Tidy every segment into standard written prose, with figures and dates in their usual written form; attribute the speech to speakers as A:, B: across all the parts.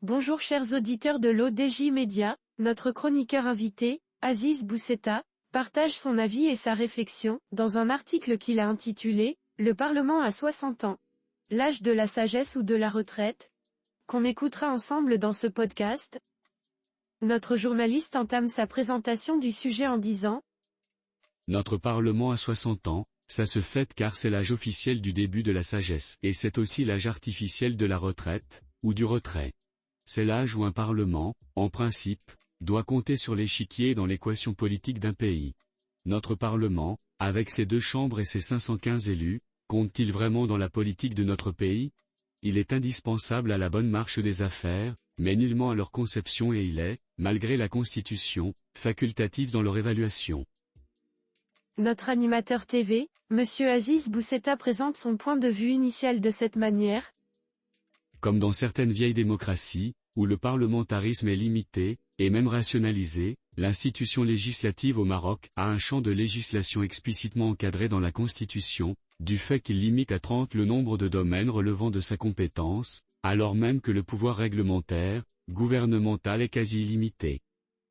A: Bonjour chers auditeurs de l'ODJ Média, notre chroniqueur invité, Aziz Bousseta, partage son avis et sa réflexion, dans un article qu'il a intitulé « Le Parlement à 60 ans. L'âge de la sagesse ou de la retraite ?» qu'on écoutera ensemble dans ce podcast. Notre journaliste entame sa présentation du sujet en disant «
B: Notre Parlement à 60 ans, ça se fête car c'est l'âge officiel du début de la sagesse, et c'est aussi l'âge artificiel de la retraite, ou du retrait. C'est l'âge où un Parlement, en principe, doit compter sur l'échiquier dans l'équation politique d'un pays. Notre Parlement, avec ses 2 chambres et ses 515 élus, compte-t-il vraiment dans la politique de notre pays? Il est indispensable à la bonne marche des affaires, mais nullement à leur conception et il est, malgré la Constitution, facultatif dans leur évaluation. »
A: Notre animateur TV, Monsieur Aziz Bousseta présente son point de vue initial de cette manière.
B: Comme dans certaines vieilles démocraties, où le parlementarisme est limité, et même rationalisé, l'institution législative au Maroc a un champ de législation explicitement encadré dans la Constitution, du fait qu'il limite à 30 le nombre de domaines relevant de sa compétence, alors même que le pouvoir réglementaire, gouvernemental est quasi illimité.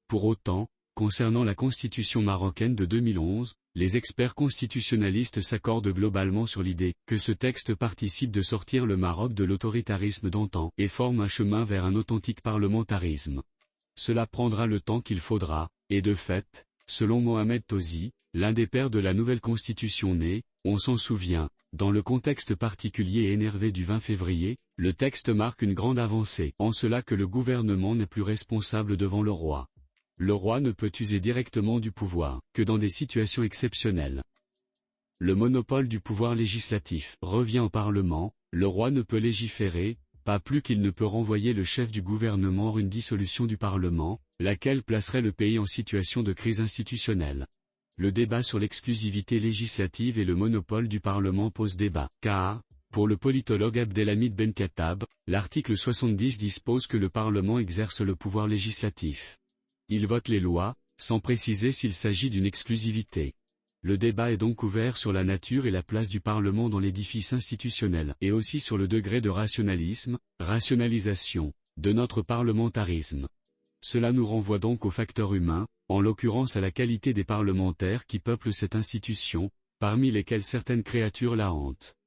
B: Pour autant, concernant la Constitution marocaine de 2011, les experts constitutionnalistes s'accordent globalement sur l'idée que ce texte participe de sortir le Maroc de l'autoritarisme d'antan et forme un chemin vers un authentique parlementarisme. Cela prendra le temps qu'il faudra, et de fait, selon Mohamed Tauzi, l'un des pères de la nouvelle Constitution née, on s'en souvient, dans le contexte particulier et énervé du 20 février, le texte marque une grande avancée, en cela que le gouvernement n'est plus responsable devant le roi. Le roi ne peut user directement du pouvoir, que dans des situations exceptionnelles. Le monopole du pouvoir législatif revient au Parlement, le roi ne peut légiférer, pas plus qu'il ne peut renvoyer le chef du gouvernement hors une dissolution du Parlement, laquelle placerait le pays en situation de crise institutionnelle. Le débat sur l'exclusivité législative et le monopole du Parlement pose débat, car, pour le politologue Abdelhamid Benkattab, l'article 70 dispose que le Parlement exerce le pouvoir législatif. Il vote les lois, sans préciser s'il s'agit d'une exclusivité. Le débat est donc ouvert sur la nature et la place du Parlement dans l'édifice institutionnel, et aussi sur le degré de rationalisation, de notre parlementarisme. Cela nous renvoie donc au facteur humain, en l'occurrence à la qualité des parlementaires qui peuplent cette institution, parmi lesquels certaines créatures la hantent.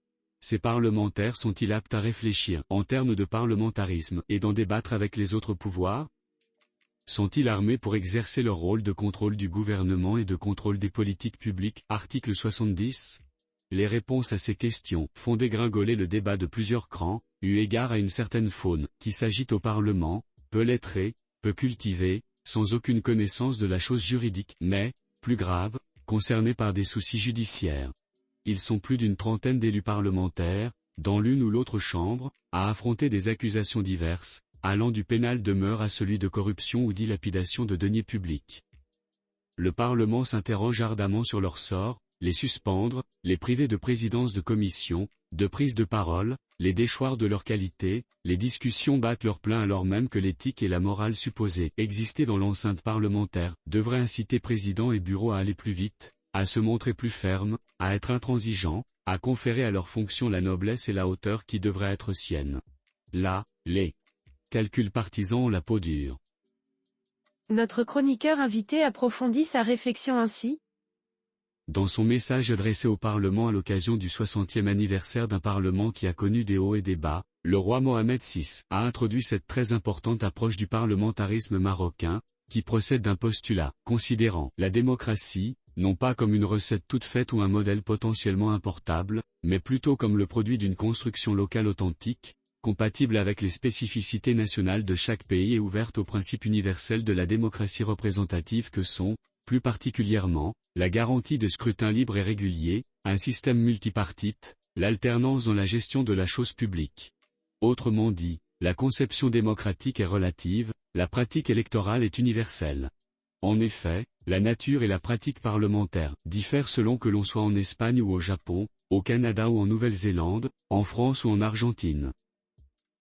B: Ces parlementaires sont-ils aptes à réfléchir en termes de parlementarisme et d'en débattre avec les autres pouvoirs? Sont-ils armés pour exercer leur rôle de contrôle du gouvernement et de contrôle des politiques publiques, article 70? Les réponses à ces questions font dégringoler le débat de plusieurs crans, eu égard à une certaine faune, qui s'agite au Parlement, peu lettrée, peu cultivée, sans aucune connaissance de la chose juridique, mais, plus grave, concernée par des soucis judiciaires. Ils sont plus d'une trentaine d'élus parlementaires, dans l'une ou l'autre chambre, à affronter des accusations diverses, allant du pénal de mœurs à celui de corruption ou dilapidation de deniers publics. Le Parlement s'interroge ardemment sur leur sort, les suspendre, les priver de présidence de commission, de prise de parole, les déchoir de leur qualité, les discussions battent leur plein alors même que l'éthique et la morale supposées exister dans l'enceinte parlementaire devraient inciter président et bureau à aller plus vite, à se montrer plus fermes, à être intransigeants, à conférer à leurs fonctions la noblesse et la hauteur qui devraient être siennes. Là, les calculs partisans ont la peau dure.
A: Notre chroniqueur invité approfondit sa réflexion ainsi.
B: Dans son message adressé au Parlement à l'occasion du 60e anniversaire d'un Parlement qui a connu des hauts et des bas, le roi Mohamed VI a introduit cette très importante approche du parlementarisme marocain, qui procède d'un postulat, considérant la démocratie, non pas comme une recette toute faite ou un modèle potentiellement importable, mais plutôt comme le produit d'une construction locale authentique, compatible avec les spécificités nationales de chaque pays et ouverte aux principes universels de la démocratie représentative que sont, plus particulièrement, la garantie de scrutin libre et régulier, un système multipartite, l'alternance dans la gestion de la chose publique. Autrement dit, la conception démocratique est relative, la pratique électorale est universelle. En effet, la nature et la pratique parlementaire diffèrent selon que l'on soit en Espagne ou au Japon, au Canada ou en Nouvelle-Zélande, en France ou en Argentine.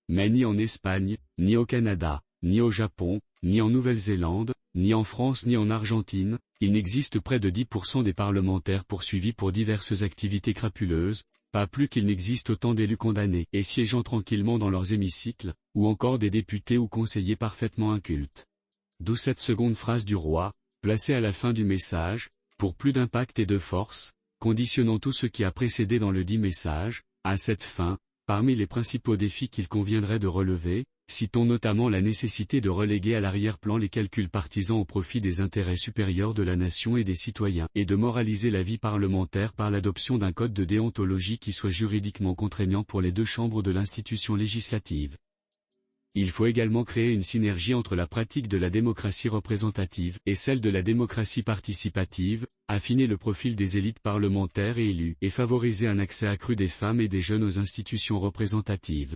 B: Mais ni en Espagne, ni au Canada, ni au Japon, ni en Nouvelle-Zélande, ni en France ni en Argentine, il n'existe près de 10% des parlementaires poursuivis pour diverses activités crapuleuses, pas plus qu'il n'existe autant d'élus condamnés et siégeant tranquillement dans leurs hémicycles, ou encore des députés ou conseillers parfaitement incultes. D'où cette seconde phrase du roi, placée à la fin du message, pour plus d'impact et de force, conditionnant tout ce qui a précédé dans le dit message, à cette fin, parmi les principaux défis qu'il conviendrait de relever, citons notamment la nécessité de reléguer à l'arrière-plan les calculs partisans au profit des intérêts supérieurs de la nation et des citoyens, et de moraliser la vie parlementaire par l'adoption d'un code de déontologie qui soit juridiquement contraignant pour les deux chambres de l'institution législative. Il faut également créer une synergie entre la pratique de la démocratie représentative et celle de la démocratie participative, affiner le profil des élites parlementaires et élues, et favoriser un accès accru des femmes et des jeunes aux institutions représentatives.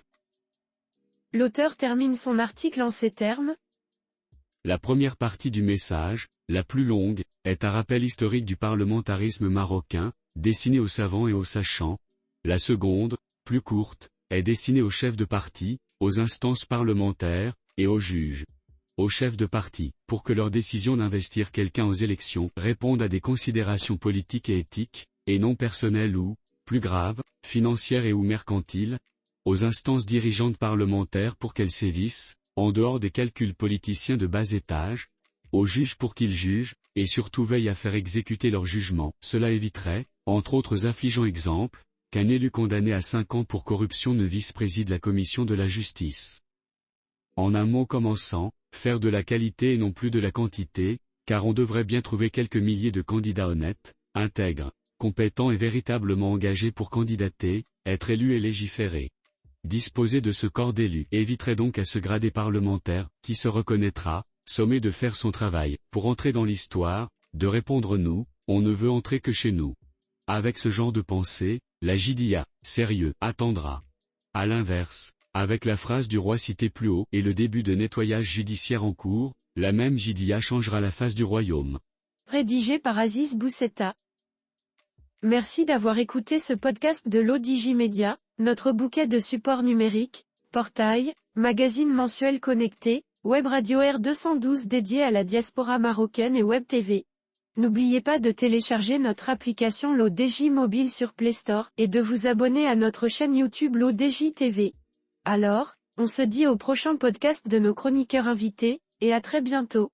A: L'auteur termine son article en ces termes.
B: La première partie du message, la plus longue, est un rappel historique du parlementarisme marocain, destiné aux savants et aux sachants. La seconde, plus courte, est destinée aux chefs de parti, aux instances parlementaires, et aux juges. Aux chefs de parti, pour que leur décision d'investir quelqu'un aux élections réponde à des considérations politiques et éthiques, et non personnelles ou, plus grave, financières et ou mercantiles. Aux instances dirigeantes parlementaires pour qu'elles sévissent, en dehors des calculs politiciens de bas étage. Aux juges pour qu'ils jugent, et surtout veillent à faire exécuter leur jugement. Cela éviterait, entre autres affligeants exemples, qu'un élu condamné à 5 ans pour corruption ne vice-préside la commission de la justice. En un mot commençant, faire de la qualité et non plus de la quantité, car on devrait bien trouver quelques milliers de candidats honnêtes, intègres, compétents et véritablement engagés pour candidater, être élus et légiférer. Disposer de ce corps d'élus éviterait donc à ce gradé parlementaire, qui se reconnaîtra, sommé de faire son travail, pour entrer dans l'histoire, de répondre nous, on ne veut entrer que chez nous. Avec ce genre de pensée, la JDA, sérieux, attendra. À l'inverse, avec la phrase du roi citée plus haut et le début de nettoyage judiciaire en cours, la même JDA changera la face du royaume.
A: Rédigé par Aziz Bousseta. Merci d'avoir écouté ce podcast de l'ODJ Média, notre bouquet de supports numériques, portail, magazine mensuel connecté, web radio R212 dédié à la diaspora marocaine et web TV. N'oubliez pas de télécharger notre application l'ODJ Mobile sur Play Store et de vous abonner à notre chaîne YouTube l'ODJ TV. Alors, on se dit au prochain podcast de nos chroniqueurs invités, et à très bientôt.